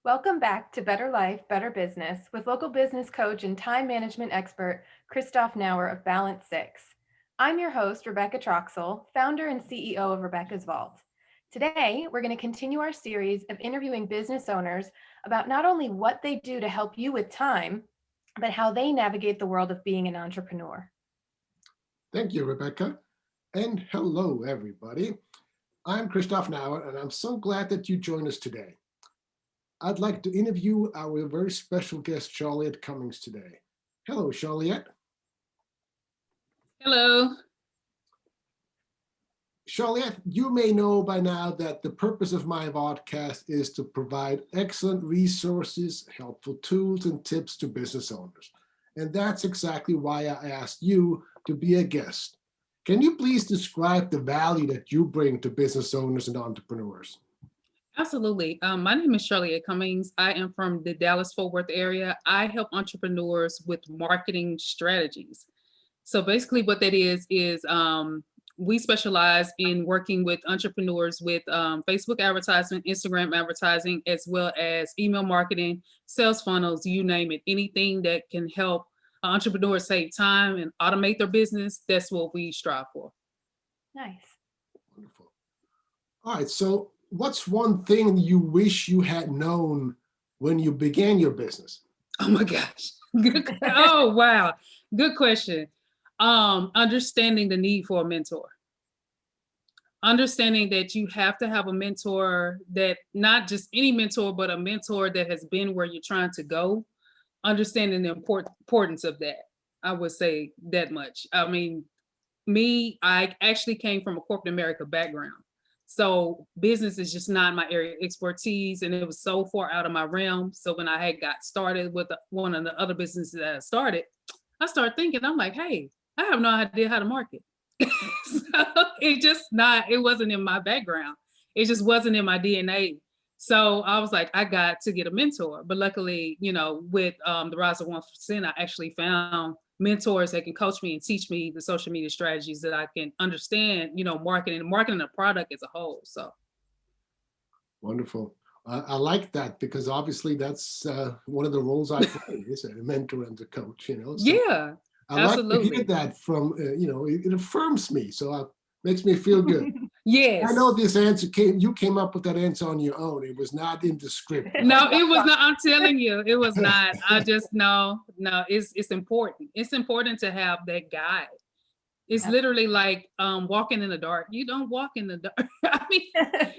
Welcome back to Better Life, Better Business with local business coach and time management expert Christoph Nauer of Balance 6. I'm your host, Rebecca Troxel, founder and CEO of Rebecca's Vault. Today, we're going to continue our series of interviewing business owners about not only what they do to help you with time, but how they navigate the world of being an entrepreneur. Thank you, Rebecca. And hello, everybody. I'm Christoph Nauer, and I'm so glad that you joined us today. I'd like to interview our very special guest, Charlotte Cummings, today. Hello, Charlotte. Hello. Charlotte, you may know by now that the purpose of my podcast is to provide excellent resources, helpful tools, and tips to business owners. And that's exactly why I asked you to be a guest. Can you please describe the value that you bring to business owners and entrepreneurs? Absolutely. My name is Charlotte Cummings. I am from the Dallas-Fort Worth area. I help entrepreneurs with marketing strategies. So basically what that is we specialize in working with entrepreneurs with Facebook advertising, Instagram advertising, as well as email marketing, sales funnels, you name it, anything that can help entrepreneurs save time and automate their business. That's what we strive for. Nice. Wonderful. All right, so what's one thing you wish you had known when you began your business? Oh my gosh. Oh, wow. Good question. Understanding the need for a mentor. Understanding that you have to have a mentor, that not just any mentor, but a mentor that has been where you're trying to go. Understanding the importance of that. I would say that much. I mean, I actually came from a corporate America background. So business is just not my area of expertise, and it was so far out of my realm. So when I had got started with one of the other businesses that I started thinking, I'm like, hey, I have no idea how to market. So it wasn't in my background. It just wasn't in my DNA. So I was like, I got to get a mentor. But luckily, with the Rise of 1%, I actually found mentors that can coach me and teach me the social media strategies that I can understand, marketing a product as a whole. So. Wonderful. I like that because obviously that's one of the roles I play is a mentor and a coach, So Yeah, I absolutely. like to hear that from, it affirms me. So it makes me feel good. Yes. I know this answer you came up with that answer on your own. It was not in the script. Right? No, it was not. I'm telling you, it was not. I just no, it's important. It's important to have that guide. It's literally like walking in the dark. You don't walk in the dark. I mean,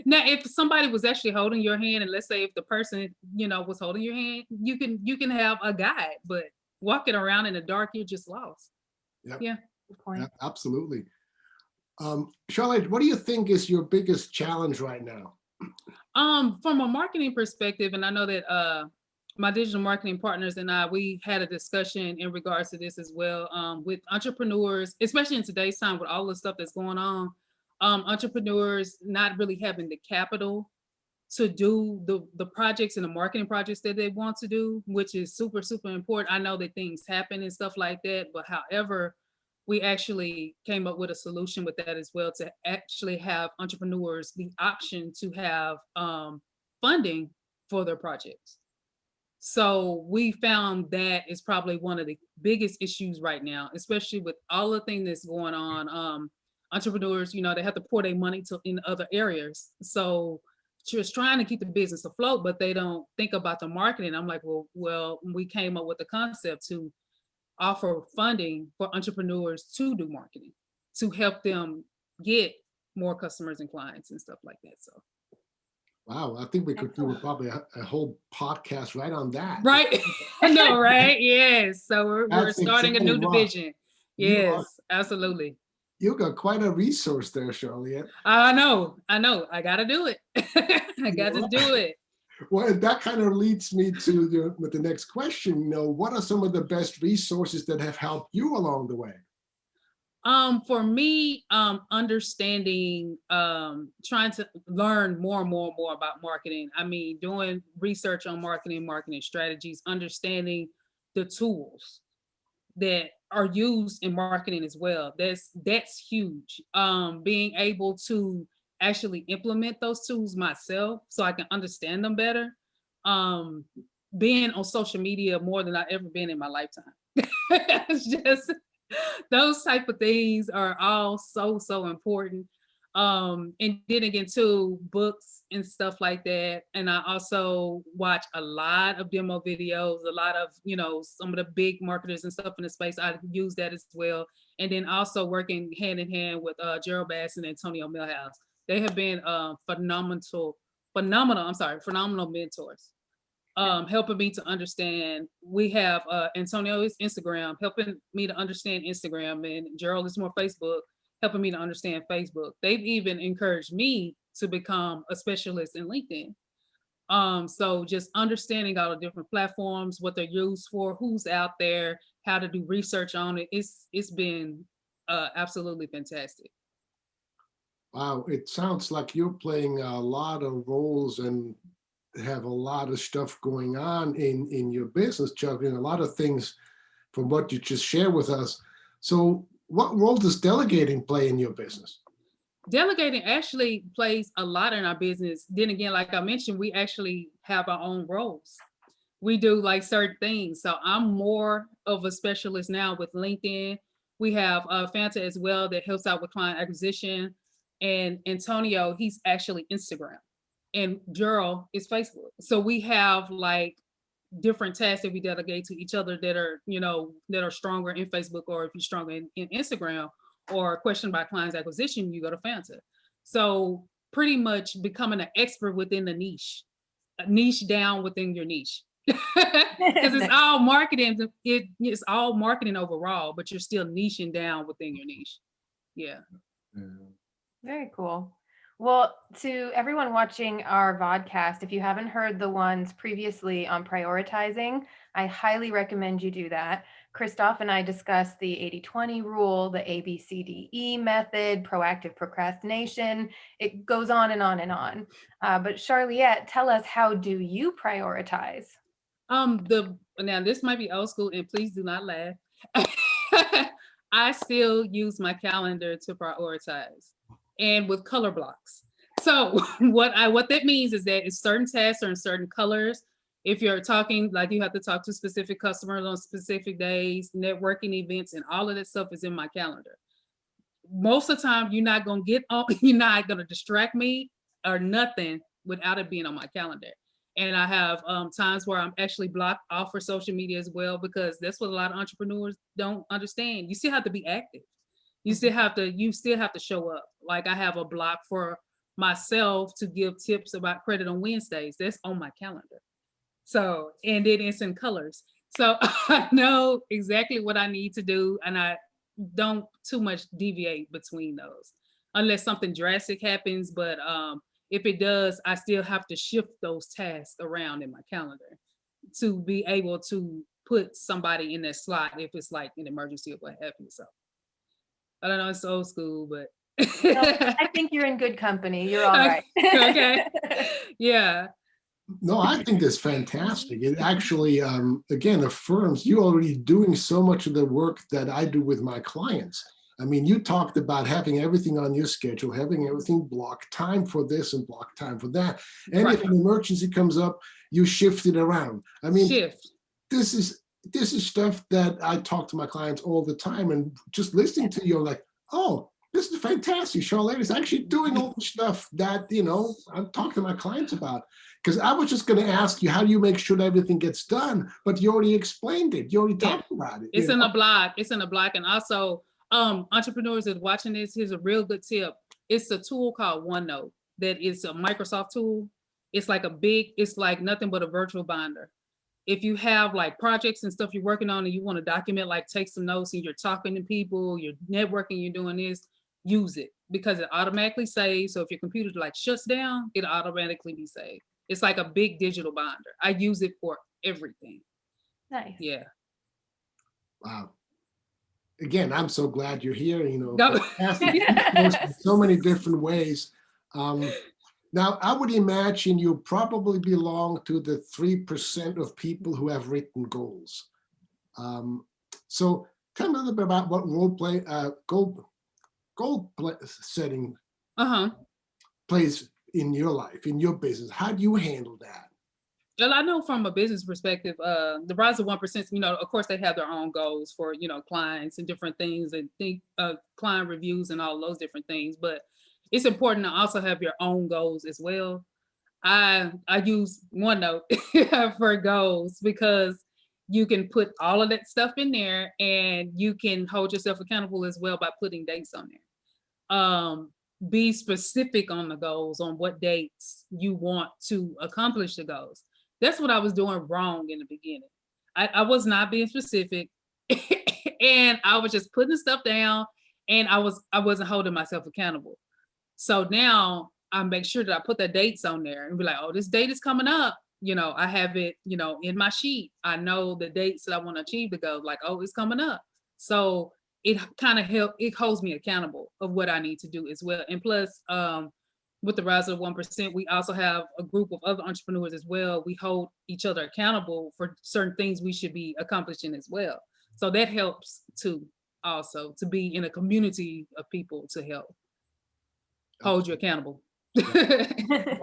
now if somebody was actually holding your hand, and let's say if the person, was holding your hand, you can have a guide, but walking around in the dark, you're just lost. Yep. Yeah. Good point. Absolutely. Charlotte, what do you think is your biggest challenge right now? From a marketing perspective, and I know that my digital marketing partners and we had a discussion in regards to this as well, with entrepreneurs, especially in today's time with all the stuff that's going on, entrepreneurs not really having the capital to do the projects and the marketing projects that they want to do, which is super, super important. I know that things happen and stuff like that, but however, we actually came up with a solution with that as well, to actually have entrepreneurs the option to have funding for their projects. So we found that is probably one of the biggest issues right now, especially with all the things that's going on. Entrepreneurs, they have to pour their money in other areas. So just trying to keep the business afloat, but they don't think about the marketing. I'm like, well, we came up with the concept to offer funding for entrepreneurs to do marketing, to help them get more customers and clients and stuff like that. So. Wow, I think we could do probably a whole podcast right on that. Right. I know, right? Yes. So we're starting a new division. Yes, absolutely. You got quite a resource there, Charlotte. I know. I got to do it. I got to do it. Well, that kind of leads me to the next question. What are some of the best resources that have helped you along the way? For me, understanding, trying to learn more and more about marketing. I mean, doing research on marketing strategies, understanding the tools that are used in marketing as well. That's huge. Being able to actually implement those tools myself so I can understand them better. being on social media more than I ever been in my lifetime. It's just those type of things are all so important. And then again too, books and stuff like that. And I also watch a lot of demo videos, a lot of, some of the big marketers and stuff in the space. I use that as well. And then also working hand in hand with Gerald Bass and Antonio Millhouse. They have been phenomenal mentors, helping me to understand. We have Antonio's Instagram, helping me to understand Instagram, and Gerald is more Facebook, helping me to understand Facebook. They've even encouraged me to become a specialist in LinkedIn. So just understanding all the different platforms, what they're used for, who's out there, how to do research on it. It's been absolutely fantastic. Wow, it sounds like you're playing a lot of roles and have a lot of stuff going on in your business, Chuck, and a lot of things from what you just shared with us. So what role does delegating play in your business? Delegating actually plays a lot in our business. Then again, like I mentioned, we actually have our own roles. We do like certain things. So I'm more of a specialist now with LinkedIn. We have Fanta as well that helps out with client acquisition. And Antonio, he's actually Instagram. And Gerald is Facebook. So we have like different tasks that we delegate to each other that are stronger in Facebook, or if you're stronger in Instagram, or question by clients acquisition, you go to Fanta. So pretty much becoming an expert within the niche, a niche down within your niche. Because it's all marketing. It's all marketing overall, but you're still niching down within your niche. Yeah. Very cool. Well, to everyone watching our vodcast, if you haven't heard the ones previously on prioritizing, I highly recommend you do that. Christoph and I discussed the 80-20 rule, the ABCDE method, proactive procrastination. It goes on and on and on. But Charliette, tell us, how do you prioritize? Now this might be old school, and please do not laugh. I still use my calendar to prioritize, and with color blocks. So what that means is that it's certain tasks are in certain colors. If you're talking, like, you have to talk to specific customers on specific days, networking events, and all of that stuff is in my calendar. Most of the time, you're not gonna distract me or nothing without it being on my calendar. And I have times where I'm actually blocked off for social media as well, because that's what a lot of entrepreneurs don't understand. You still have to be active. You still have to show up. Like, I have a block for myself to give tips about credit on Wednesdays. That's on my calendar. So, and then it's in colors. So I know exactly what I need to do, and I don't too much deviate between those unless something drastic happens. But if it does, I still have to shift those tasks around in my calendar to be able to put somebody in that slot if it's like an emergency or what have you. So I don't know, it's old school, but No, I think you're in good company. You're all right. Okay. Yeah. No, I think that's fantastic. It actually, again, affirms you already doing so much of the work that I do with my clients. I mean, you talked about having everything on your schedule, having everything blocked, time for this and block time for that. And Right. if an emergency comes up, you shift it around. I mean, Shift. this is stuff that I talk to my clients all the time, and just listening to you, I'm like, oh, this is fantastic. Charlotte is actually doing all the stuff that, I'm talking to my clients about. Because I was just going to ask you, how do you make sure that everything gets done? But you already explained it. You already talked about it. It's in a block. It's in a block. And also, entrepreneurs that are watching this, here's a real good tip. It's a tool called OneNote that is a Microsoft tool. It's like nothing but a virtual binder. If you have like projects and stuff you're working on and you want to document, like take some notes, and you're talking to people, you're networking, you're doing this, use it, because it automatically saves. So if your computer like shuts down, it'll automatically be saved. It's like a big digital binder. I use it for everything. Nice. Yeah. Wow. Again, I'm so glad you're here. No. In so many different ways. Now, I would imagine you probably belong to the 3% of people who have written goals. So tell me a little bit about what goal setting plays in your life, in your business. How do you handle that? Well, I know from a business perspective, the Rise of 1%, of course they have their own goals for, clients and different things and client reviews and all those different things. But it's important to also have your own goals as well. I use OneNote for goals because you can put all of that stuff in there and you can hold yourself accountable as well by putting dates on there. Be specific on the goals, on what dates you want to accomplish the goals. That's what I was doing wrong in the beginning. I was not being specific and I was just putting stuff down and I wasn't holding myself accountable. So now I make sure that I put the dates on there and be like, oh, this date is coming up. I have it, in my sheet. I know the dates that I want to achieve the goal. Like, oh, it's coming up. So it kind of it holds me accountable of what I need to do as well. And plus, with the Rise of 1%, we also have a group of other entrepreneurs as well. We hold each other accountable for certain things we should be accomplishing as well. So that helps too, also to be in a community of people to help hold you accountable.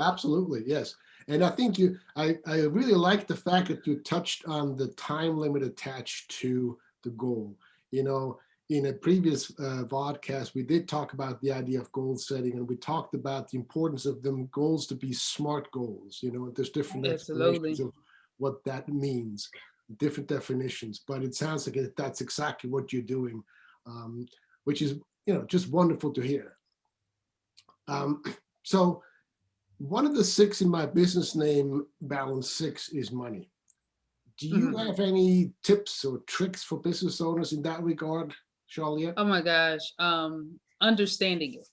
Absolutely, yes. And I think I really like the fact that you touched on the time limit attached to the goal. In a previous podcast, we did talk about the idea of goal setting, and we talked about the importance of them goals to be SMART goals. There's different explanations of what that means, different definitions, but it sounds like that's exactly what you're doing, which is, just wonderful to hear. So one of the 6 in my business name, Balance 6, is money. Do you have any tips or tricks for business owners in that regard, Charlotte? Oh my gosh. Understanding it.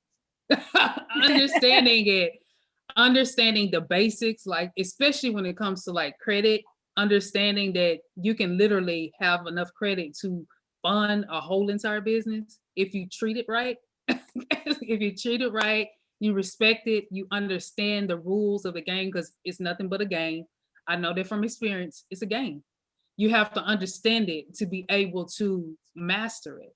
Understanding the basics, like especially when it comes to like credit, understanding that you can literally have enough credit to fund a whole entire business if you treat it right. If you treat it right, you respect it, you understand the rules of the game because it's nothing but a game. I know that from experience, it's a game. You have to understand it to be able to master it.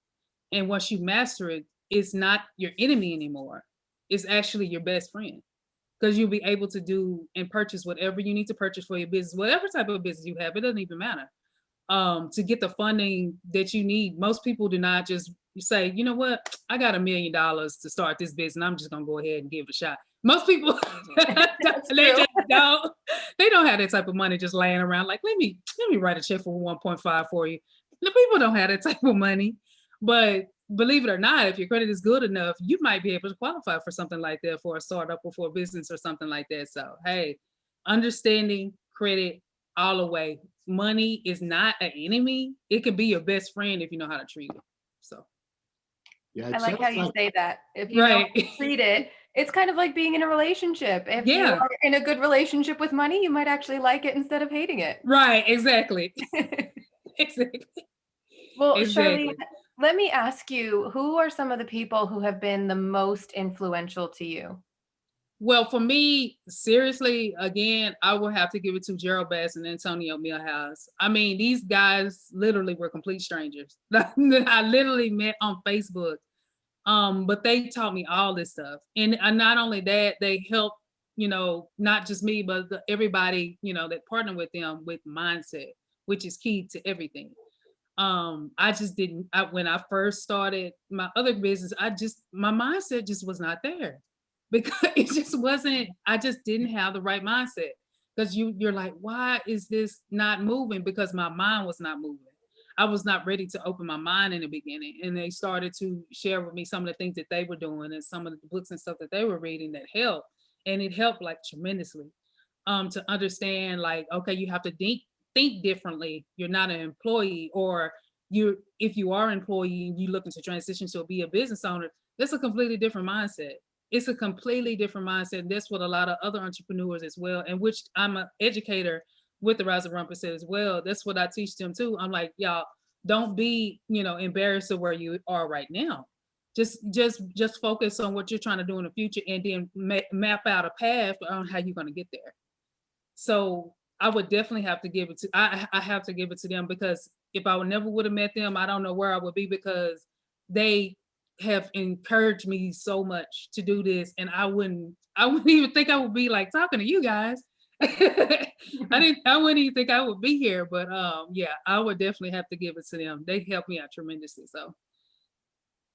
And once you master it, it's not your enemy anymore. It's actually your best friend because you'll be able to do and purchase whatever you need to purchase for your business, whatever type of business you have. It doesn't even matter. To get the funding that you need. Most people do not just say, you know what, I got $1 million to start this business. I'm just gonna go ahead and give it a shot. Most people they just don't. They don't have that type of money just laying around. Like, let me write a check for 1.5 for you. The people don't have that type of money. But believe it or not, if your credit is good enough, you might be able to qualify for something like that for a startup or for a business or something like that. So hey, understanding credit all the way. Money is not an enemy. It could be your best friend if you know how to treat it. So yeah, I like how you say that. If you right. know how to treat it, it's kind of like being in a relationship. If you Yeah. are in a good relationship with money, you might actually like it instead of hating it. Right, exactly. Exactly. Well, Exactly. Charlene, let me ask you, who are some of the people who have been the most influential to you? Well, for me, seriously, again, I will have to give it to Gerald Bass and Antonio Millhouse. I mean, these guys literally were complete strangers that I literally met on Facebook. But they taught me all this stuff. And not only that, they helped, not just me, but everybody, that partner with them with mindset, which is key to everything. I just didn't, when I first started my other business, my mindset just was not there because it just wasn't, I just didn't have the right mindset because you're like, why is this not moving? Because my mind was not moving. I was not ready to open my mind in the beginning. And they started to share with me some of the things that they were doing and some of the books and stuff that they were reading that helped. And it helped like tremendously to understand like, okay, you have to think differently. You're not an employee, or if you are an employee and you're looking to transition to be a business owner, that's a completely different mindset. It's a completely different mindset. That's what a lot of other entrepreneurs as well, and which I'm an educator with the Rise of 1% as well. That's what I teach them too. I'm like, y'all, don't be, embarrassed of where you are right now. Just focus on what you're trying to do in the future, and then map out a path on how you're going to get there. So I would definitely have to give it to, I have to give it to them, because if I never would have met them, I don't know where I would be, because they have encouraged me so much to do this. And I wouldn't even think I would be like talking to you guys I wouldn't even think I would be here, but yeah, I would definitely have to give it to them. They helped me out tremendously. So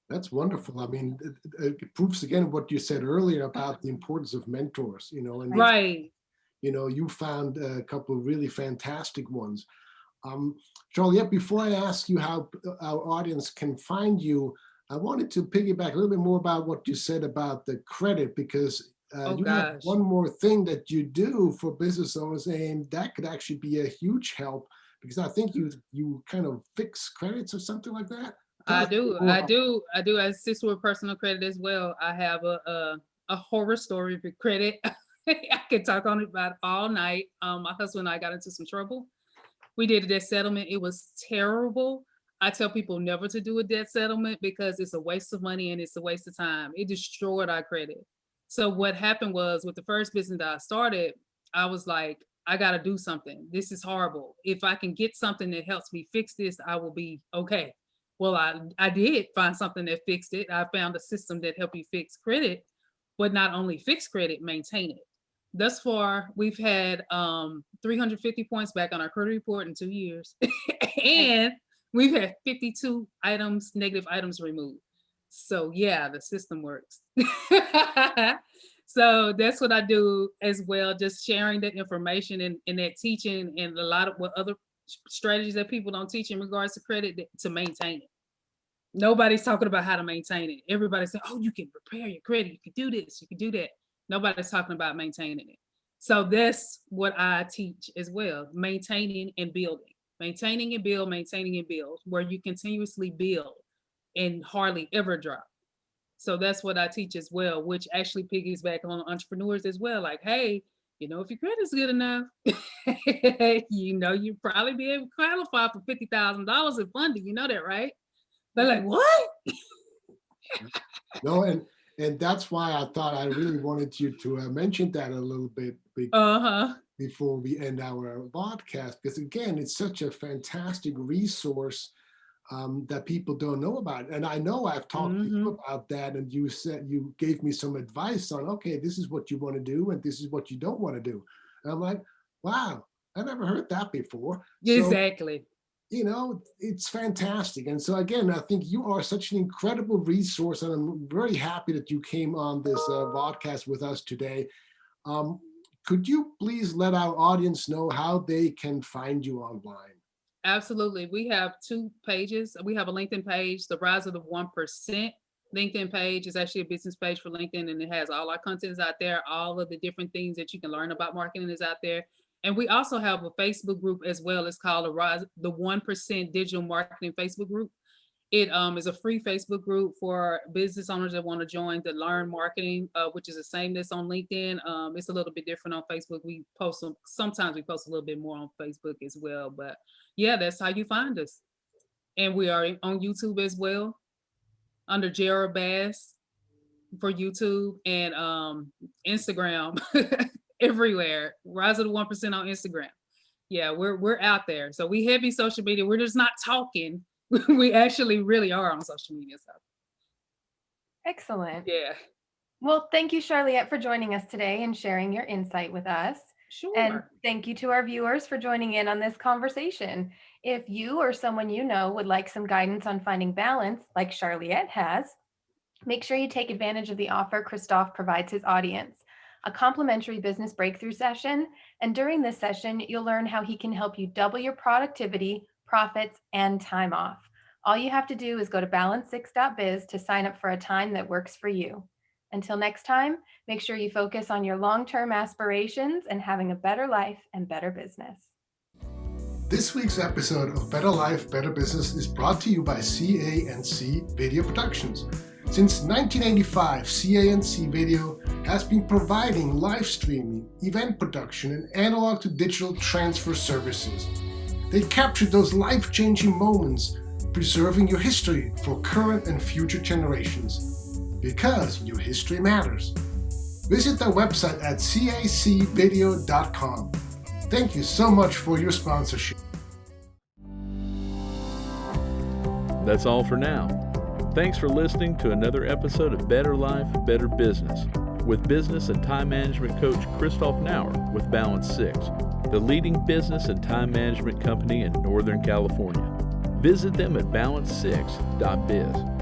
That's wonderful. I mean, it proves again what you said earlier about the importance of mentors, and right. you found a couple of really fantastic ones. Charlotte, before I ask you how our audience can find you, I wanted to piggyback a little bit more about what you said about the credit, because Oh you have gosh. one more thing that you do for business owners, and that could actually be a huge help, because I think you kind of fix credits or something like that. Tell I us a bit do. more I about. do. I do. I assist with personal credit as well. I have a horror story with credit. I could talk on it about all night. My husband and I got into some trouble. We did a debt settlement. It was terrible. I tell people never to do a debt settlement because it's a waste of money and it's a waste of time. It destroyed our credit. So what happened was with the first business that I started, I was like, I got to do something. This is horrible. If I can get something that helps me fix this, I will be okay. Well, I did find something that fixed it. I found a system that helped you fix credit, but not only fix credit, maintain it. Thus far, we've had 350 points back on our credit report in 2 years, and we've had 52 negative items removed. So yeah, the system works. So that's what I do as well, just sharing that information and that teaching and a lot of what other strategies that people don't teach in regards to credit to maintain it. Nobody's talking about how to maintain it. Everybody's saying, oh, you can repair your credit. You can do this. You can do that. Nobody's talking about maintaining it. So that's what I teach as well, maintaining and building. Maintaining and build, where you continuously build and hardly ever drop. So that's what I teach as well, which actually piggies back on entrepreneurs as well. Like, hey, if your credit's good enough, you probably be able to qualify for $50,000 in funding. You know that, right? They're like, what? No, and that's why I thought I really wanted you to mention that a little bit Uh-huh. before we end our podcast, because again, it's such a fantastic resource that people don't know about. And I know I've talked to you Hmm. about that, and you said you gave me some advice on, okay, this is what you want to do, and this is what you don't want to do. And I'm like, wow, I never heard that before. So Exactly. it's fantastic. And so again, I think you are such an incredible resource, and I'm very happy that you came on this podcast with us today. Um, could you please let our audience know how they can find you online? Absolutely. We have two pages. We have a LinkedIn page, the Rise of the 1%. LinkedIn page is actually a business page for LinkedIn, and it has all our content is out there. All of the different things that you can learn about marketing is out there. And we also have a Facebook group as well. It's called the 1% Digital Marketing Facebook group. It is a free Facebook group for business owners that want to join to learn marketing, which is the same that's on LinkedIn. It's a little bit different on Facebook. Sometimes we post a little bit more on Facebook as well. But yeah, that's how you find us. And we are on YouTube as well under Jara Bass for YouTube and Instagram everywhere. Rise of the 1% on Instagram. Yeah, we're out there. So we heavy social media. We're just not talking. We actually really are on social media. So Excellent. yeah, Well, thank you, Charliette, for joining us today and sharing your insight with us. And sure. thank you to our viewers for joining in on this conversation. If you or someone you know would like some guidance on finding balance, like Charliette has, make sure you take advantage of the offer Christoph provides his audience, a complimentary business breakthrough session. And during this session, you'll learn how he can help you double your productivity, profits, and time off. All you have to do is go to balance6.biz to sign up for a time that works for you. Until next time, make sure you focus on your long-term aspirations and having a better life and better business. This week's episode of Better Life, Better Business is brought to you by CA&C Video Productions. Since 1985, CA&C Video has been providing live streaming, event production, and analog to digital transfer services. They capture those life-changing moments, preserving your history for current and future generations. Because your history matters. Visit their website at cacvideo.com. Thank you so much for your sponsorship. That's all for now. Thanks for listening to another episode of Better Life, Better Business. with business and time management coach Christoph Nauer with Balance 6, the leading business and time management company in Northern California. Visit them at balance6.biz.